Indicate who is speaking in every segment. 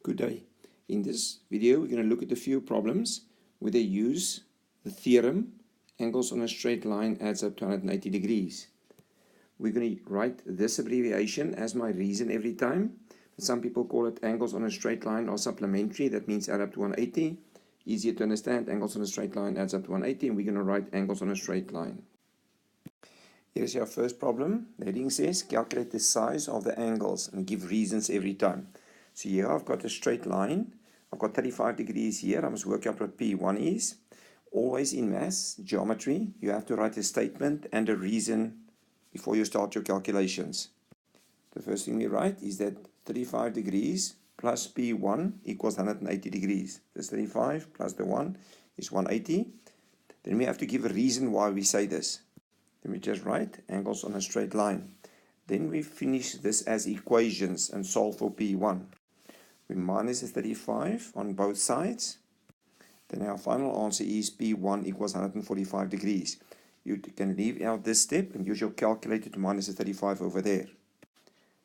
Speaker 1: Good day. In this video, we're going to look at a few problems where they use the theorem, angles on a straight line adds up to 180 degrees. We're going to write this abbreviation as my reason every time. Some people call it angles on a straight line or supplementary. That means add up to 180. Easier to understand, angles on a straight line adds up to 180, and we're going to write angles on a straight line. Here's our first problem. The heading says, calculate the size of the angles and give reasons every time. So here I've got a straight line. I've got 35 degrees here. I must work out what P1 is. Always in maths, geometry, you have to write a statement and a reason before you start your calculations. The first thing we write is that 35 degrees plus P1 equals 180 degrees. This 35 plus the 1 is 180. Then we have to give a reason why we say this. Then we just write angles on a straight line. Then we finish this as equations and solve for P1. We minus the 35 on both sides. Then our final answer is P1 equals 145 degrees. You can leave out this step and use your calculator to minus the 35 over there.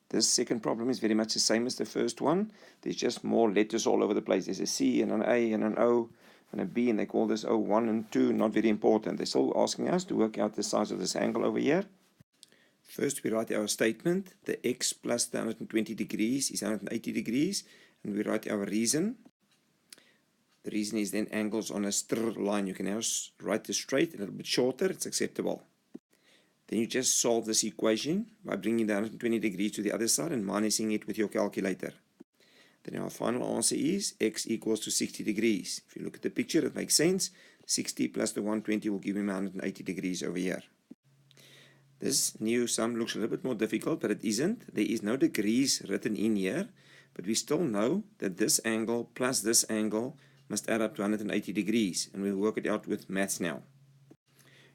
Speaker 1: This second problem is very much the same as the first one. There's just more letters all over the place. There's a C and an A and an O and a B, and they call this O1 and 2. Not very important. They're still asking us to work out the size of this angle over here. First, we write our statement. The x plus the 120 degrees is 180 degrees. And we write our reason. The reason is then angles on a straight line. You can now write this straight, a little bit shorter. It's acceptable. Then you just solve this equation by bringing the 120 degrees to the other side and minusing it with your calculator. Then our final answer is x equals to 60 degrees. If you look at the picture, it makes sense. 60 plus the 120 will give me 180 degrees over here. This new sum looks a little bit more difficult, but it isn't. There is no degrees written in here, but we still know that this angle plus this angle must add up to 180 degrees, and we'll work it out with maths now.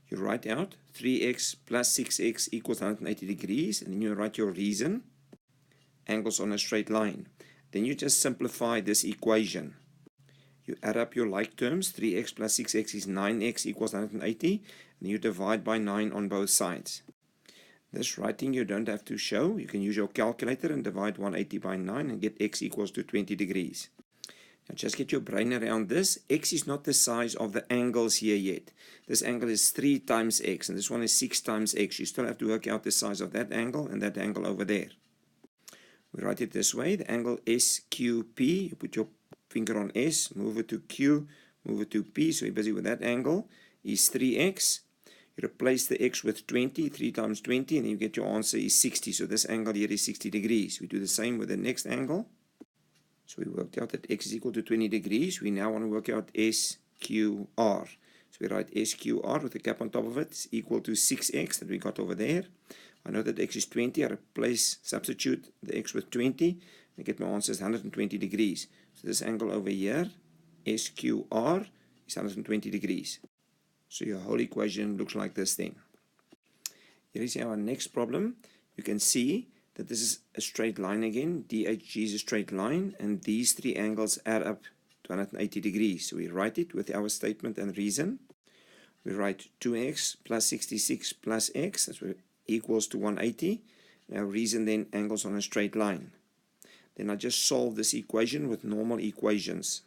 Speaker 1: You write out 3x plus 6x equals 180 degrees, and then you write your reason, angles on a straight line. Then you just simplify this equation. You add up your like terms. 3x plus 6x is 9x equals 180, and you divide by 9 on both sides. This writing you don't have to show. You can use your calculator and divide 180 by 9 and get x equals to 20 degrees. Now just get your brain around this. X is not the size of the angles here yet. This angle is 3 times x, and this one is 6 times x. You still have to work out the size of that angle and that angle over there. We write it this way. The angle SQP, you put your finger on S, move it to Q, move it to P, so you're busy with that angle, is 3x. You replace the x with 20, 3 times 20, and you get your answer is 60. So this angle here is 60 degrees. We do the same with the next angle. So we worked out that x is equal to 20 degrees. We now want to work out SQR. So we write SQR with a cap on top of it is equal to 6x that we got over there. I know that x is 20. I substitute the x with 20, and I get my answer is 120 degrees. So this angle over here, SQR, is 120 degrees. So your whole equation looks like this thing. Here is our next problem. You can see that this is a straight line again. DHG is a straight line, and these three angles add up to 180 degrees. So we write it with our statement and reason. We write 2x plus 66 plus x, that's what equals to 180. Our reason then, angles on a straight line. Then I just solve this equation with normal equations.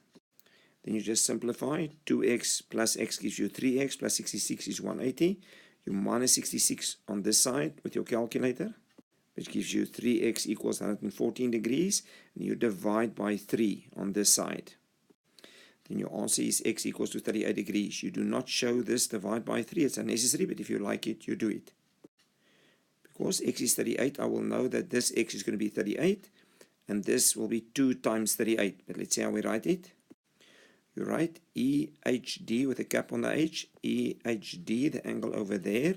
Speaker 1: Then you just simplify. 2x plus x gives you 3x plus 66 is 180. You minus 66 on this side with your calculator, which gives you 3x equals 114 degrees. And you divide by 3 on this side. Then your answer is x equals to 38 degrees. You do not show this divide by 3. It's unnecessary, but if you like it, you do it. Because x is 38, I will know that this x is going to be 38. And this will be 2 times 38. But let's see how we write it. You write EHD with a cap on the H. EHD, the angle over there,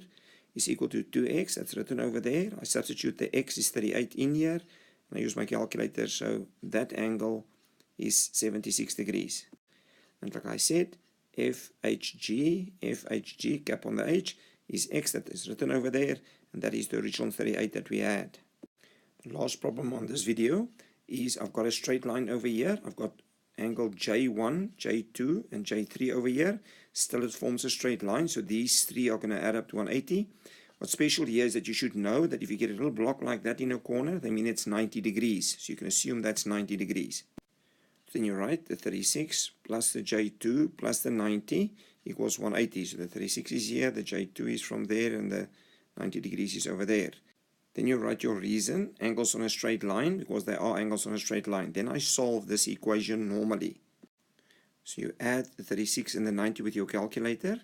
Speaker 1: is equal to 2x. That's written over there. I substitute the x is 38 in here, and I use my calculator, so that angle is 76 degrees. And like I said, FHG, cap on the H, is x that is written over there, and that is the original 38 that we had. The last problem on this video is I've got a straight line over here. I've got angle J1, J2, and J3 over here. Still it forms a straight line, so these three are going to add up to 180. What's special here is that you should know that if you get a little block like that in a corner, that means it's 90 degrees. So you can assume that's 90 degrees. then you write the 36 plus the J2 plus the 90 equals 180. So the 36 is here, the J2 is from there, and the 90 degrees is over there. Then you write your reason, angles on a straight line, because they are angles on a straight line. Then I solve this equation normally. So you add the 36 and the 90 with your calculator,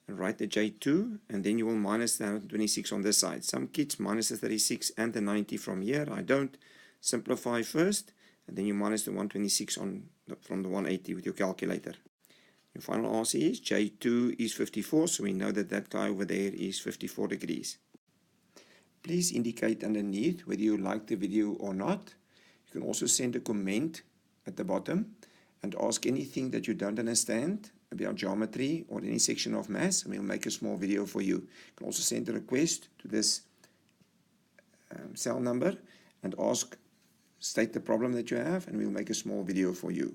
Speaker 1: and write the J2, and then you will minus the 126 on this side. Some kids minus the 36 and the 90 from here. I don't. Simplify first, and then you minus the 126 from the 180 with your calculator. Your final answer is J2 is 54, so we know that that guy over there is 54 degrees. Please indicate underneath whether you like the video or not. You can also send a comment at the bottom and ask anything that you don't understand about geometry or any section of maths, and we'll make a small video for you. You can also send a request to this cell number and state the problem that you have, and we'll make a small video for you.